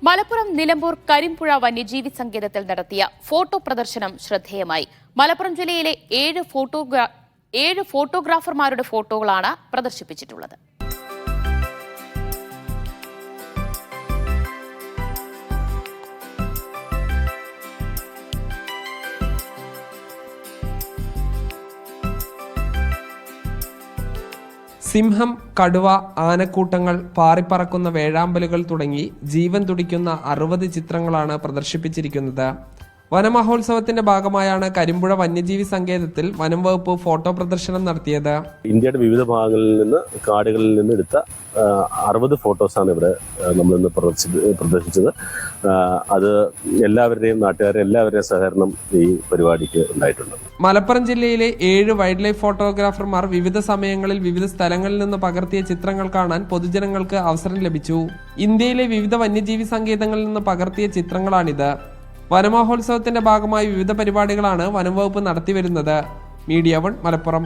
മലപ്പുറം നിലമ്പൂർ കരിമ്പുഴ വന്യജീവി സങ്കേതത്തിൽ നടത്തിയ ഫോട്ടോ പ്രദർശനം ശ്രദ്ധേയമായി. മലപ്പുറം ജില്ലയിലെ 7 ഫോട്ടോഗ്രാഫർമാരുടെ ഫോട്ടോകളാണ് പ്രദർശിപ്പിച്ചിട്ടുള്ളത്. സിംഹം, കടുവ, ആനക്കൂട്ടങ്ങൾ, പാറിപ്പറക്കുന്ന വേഴാമ്പലുകൾ തുടങ്ങി ജീവൻ തുടിക്കുന്ന 60 ചിത്രങ്ങളാണ് പ്രദർശിപ്പിച്ചിരിക്കുന്നത്. വനമഹോത്സവത്തിന്റെ ഭാഗമായാണ് കരിമ്പുഴ വന്യജീവി സങ്കേതത്തിൽ വനം വകുപ്പ് ഫോട്ടോ പ്രദർശനം നടത്തിയത്. ഇന്ത്യയുടെ വിവിധ ഭാഗങ്ങളിൽ നിന്ന് കാടുകളിൽ നിന്ന് എടുത്ത 60 ഫോട്ടോസാണ് ഇവിടെ നമ്മളിന്ന് പ്രദർശിച്ചത്. അത് എല്ലാവരുടെയും നാട്ടുകാരെല്ലാവരുടെയും സഹകരണം ഈ പരിപാടിക്ക് ഉണ്ടായിട്ടുണ്ട്. മലപ്പുറം ജില്ലയിലെ 7 വൈൽഡ് ലൈഫ് ഫോട്ടോഗ്രാഫർമാർ വിവിധ സമയങ്ങളിൽ വിവിധ സ്ഥലങ്ങളിൽ നിന്ന് പകർത്തിയ ചിത്രങ്ങൾ കാണാൻ പൊതുജനങ്ങൾക്ക് അവസരം ലഭിച്ചു. ഇന്ത്യയിലെ വിവിധ വന്യജീവി സങ്കേതങ്ങളിൽ നിന്ന് പകർത്തിയ ചിത്രങ്ങളാണിത്. വനമഹോത്സവത്തിന്റെ ഭാഗമായി വിവിധ പരിപാടികളാണ് വനം വകുപ്പ് നടത്തിവരുന്നത്. മീഡിയ 1 മലപ്പുറം.